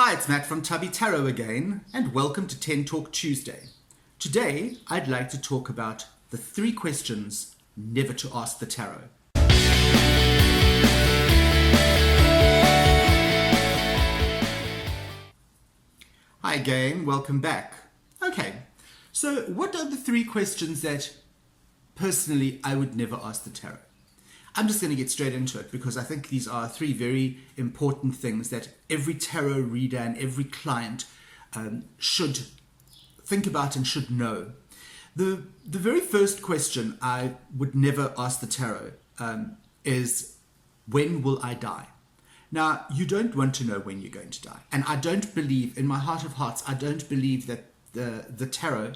Hi, it's Matt from Tubby Tarot again, and welcome to 10 Talk Tuesday. Today, I'd like to talk about the 3 questions never to ask the tarot. Hi again, welcome back. Okay, so what are the 3 questions that personally I would never ask the tarot? I'm just going to get straight into it because I think these are 3 very important things that every tarot reader and every client should think about and should know. The very first question I would never ask the tarot is, when will I die? Now, you don't want to know when you're going to die. And I don't believe, in my heart of hearts, I don't believe that the tarot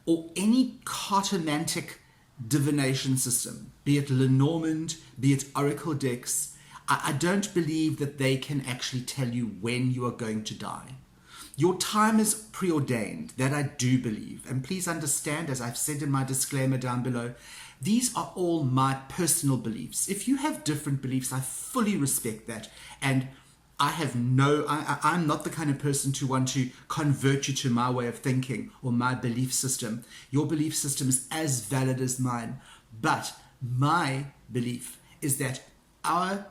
or any cartomantic divination system, be it Lenormand, be it Oracle decks, I don't believe that they can actually tell you when you are going to die. Your time is preordained, that I do believe. And please understand, as I've said in my disclaimer down below, these are all my personal beliefs. If you have different beliefs, I fully respect that. And I'm not the kind of person to want to convert you to my way of thinking or my belief system. Your belief system is as valid as mine. But my belief is that our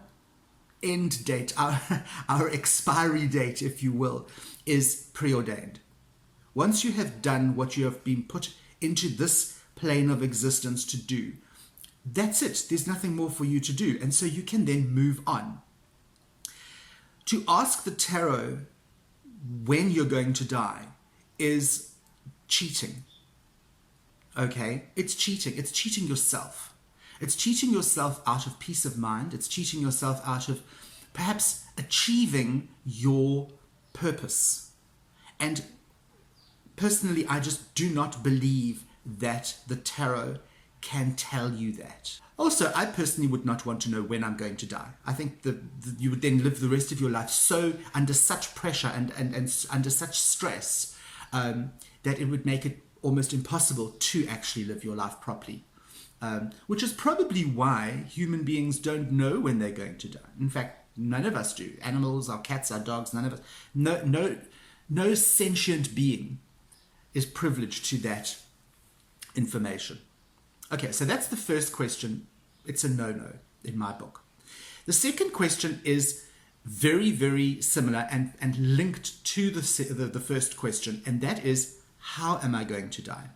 end date, our expiry date, if you will, is preordained. Once you have done what you have been put into this plane of existence to do, that's it. There's nothing more for you to do. And so you can then move on. To ask the tarot when you're going to die is cheating. Okay? It's cheating. It's cheating yourself. It's cheating yourself out of peace of mind. It's cheating yourself out of perhaps achieving your purpose. And personally, I just do not believe that the tarot can tell you that. Also, I personally would not want to know when I'm going to die. I think that you would then live the rest of your life so under such pressure and under such stress that it would make it almost impossible to actually live your life properly. Which is probably why human beings don't know when they're going to die. In fact, none of us do. Animals, our cats, our dogs, none of us. No sentient being is privileged to that information. Okay, so that's the first question. It's a no-no in my book. The second question is very, very similar and linked to the first question, and that is, how am I going to die?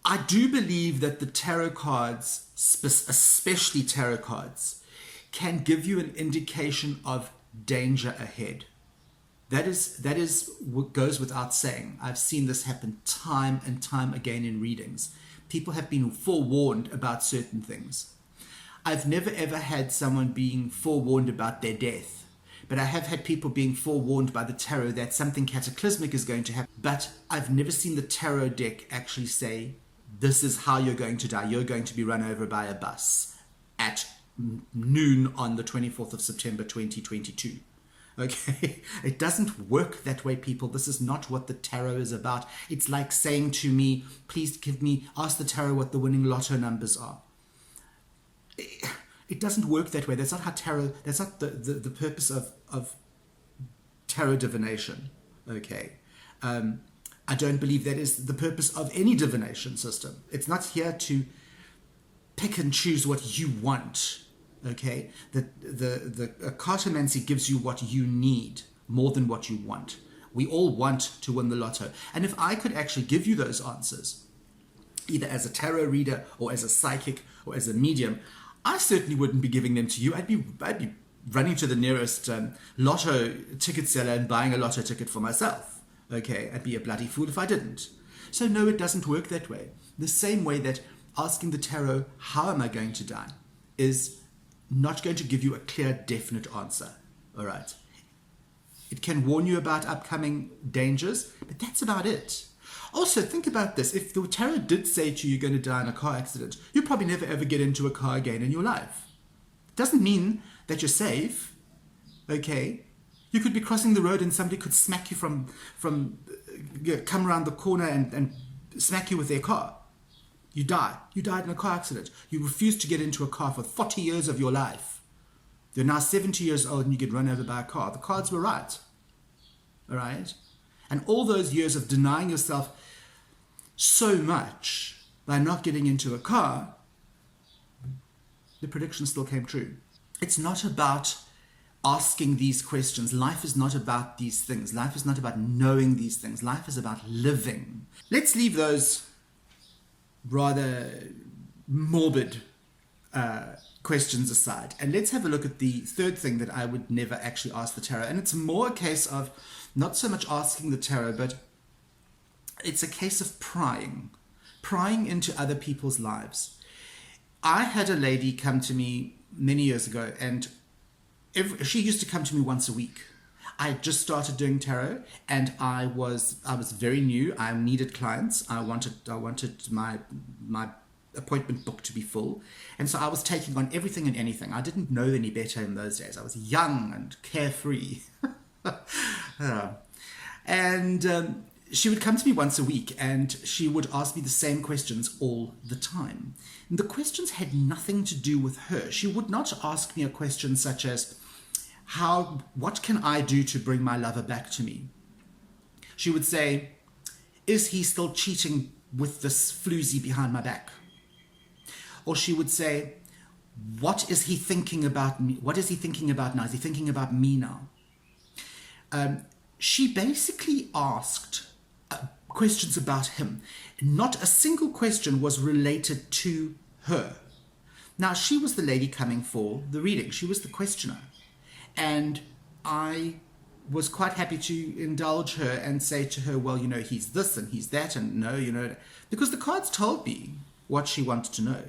I do believe that the tarot cards, especially tarot cards, can give you an indication of danger ahead. That is what goes without saying. I've seen this happen time and time again in readings. People have been forewarned about certain things. I've never ever had someone being forewarned about their death, but I have had people being forewarned by the tarot that something cataclysmic is going to happen. But I've never seen the tarot deck actually say, this is how you're going to die. You're going to be run over by a bus at noon on the 24th of September 2022. Okay, it doesn't work that way, people. This is not what the tarot is about. It's like saying to me, please ask the tarot what the winning lotto numbers are. It doesn't work that way. That's not how tarot, that's not the purpose of tarot divination. Okay. I don't believe that is the purpose of any divination system. It's not here to pick and choose what you want. Okay, the cartomancy gives you what you need more than what you want. We all want to win the lotto. And if I could actually give you those answers, either as a tarot reader or as a psychic or as a medium, I certainly wouldn't be giving them to you. I'd be running to the nearest lotto ticket seller and buying a lotto ticket for myself. Okay, I'd be a bloody fool if I didn't. So no, it doesn't work that way. The same way that asking the tarot, how am I going to die, is not going to give you a clear, definite answer. All right. It can warn you about upcoming dangers, but that's about it. Also, think about this. If the tarot did say to you you're going to die in a car accident, you'll probably never ever get into a car again in your life. It doesn't mean that you're safe. Okay. You could be crossing the road and somebody could smack you from come around the corner and smack you with their car. You die. You died in a car accident. You refused to get into a car for 40 years of your life. You're now 70 years old and you get run over by a car. The cards were right. All right? And all those years of denying yourself so much by not getting into a car, the prediction still came true. It's not about asking these questions. Life is not about these things. Life is not about knowing these things. Life is about living. Let's leave those rather morbid questions aside, and let's have a look at the third thing that I would never actually ask the tarot. And it's more a case of not so much asking the tarot, but it's a case of prying into other people's lives. I had a lady come to me many years ago, and she used to come to me once a week. I had just started doing tarot, and I was very new. I needed clients. I wanted my appointment book to be full, and so I was taking on everything and anything. I didn't know any better in those days. I was young and carefree. And she would come to me once a week, and she would ask me the same questions all the time. And the questions had nothing to do with her. She would not ask me a question such as, what can I do to bring my lover back to me? She would say, is he still cheating with this floozy behind my back? Or she would say, what is he thinking about me? What is he thinking about now? Is he thinking about me now? She basically asked questions about him. Not a single question was related to her. Now, she was the lady coming for the reading. She was the questioner. And I was quite happy to indulge her and say to her, well, he's this and he's that, and no, because the cards told me what she wanted to know.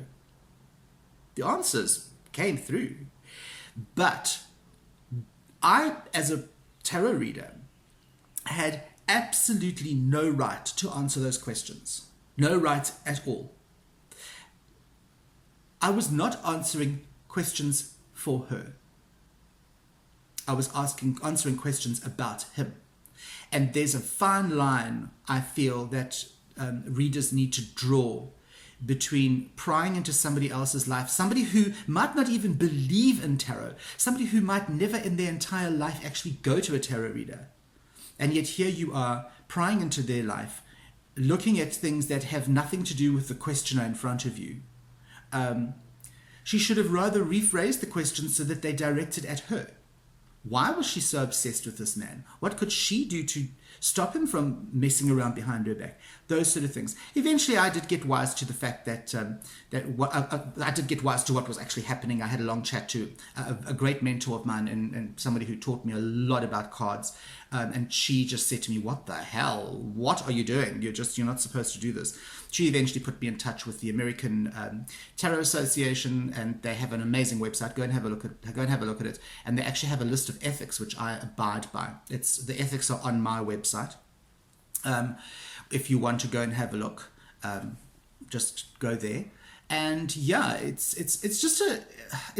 The answers came through. But I, as a tarot reader, had absolutely no right to answer those questions. No right at all. I was not answering questions for her. I was answering questions about him. And there's a fine line, I feel, that readers need to draw between prying into somebody else's life, somebody who might not even believe in tarot, somebody who might never in their entire life actually go to a tarot reader. And yet here you are prying into their life, looking at things that have nothing to do with the questioner in front of you. She should have rather rephrased the questions so that they directed at her. Why was she so obsessed with this man? What could she do to stop him from messing around behind her back? Those sort of things. Eventually, I did get wise to the fact that I did get wise to what was actually happening. I had a long chat to a great mentor of mine and somebody who taught me a lot about cards. And she just said to me, what the hell? What are you doing? You're not supposed to do this. She eventually put me in touch with the American Tarot Association, and they have an amazing website. Go and have a look at it. And they actually have a list of ethics which I abide by. The ethics are on my website. If you want to go and have a look, just go there. And yeah, it's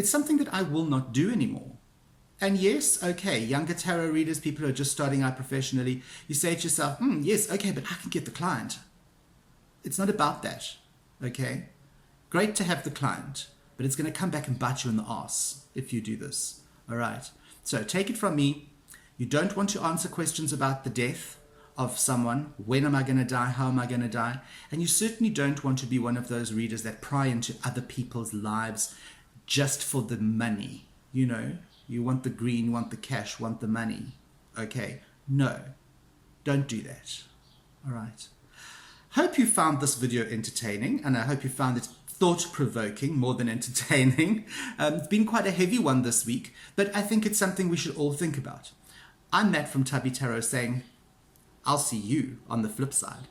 something that I will not do anymore. And yes, okay, younger tarot readers, people who are just starting out professionally, you say to yourself, yes, okay, but I can get the client. It's not about that, okay? Great to have the client, but it's going to come back and bite you in the ass if you do this, all right? So take it from me, you don't want to answer questions about the death of someone. When am I going to die? How am I going to die? And you certainly don't want to be one of those readers that pry into other people's lives just for the money, You want the green, want the cash, want the money. Okay, no, don't do that. All right. Hope you found this video entertaining, and I hope you found it thought-provoking more than entertaining. It's been quite a heavy one this week, but I think it's something we should all think about. I'm Matt from Tubby Tarot saying, I'll see you on the flip side.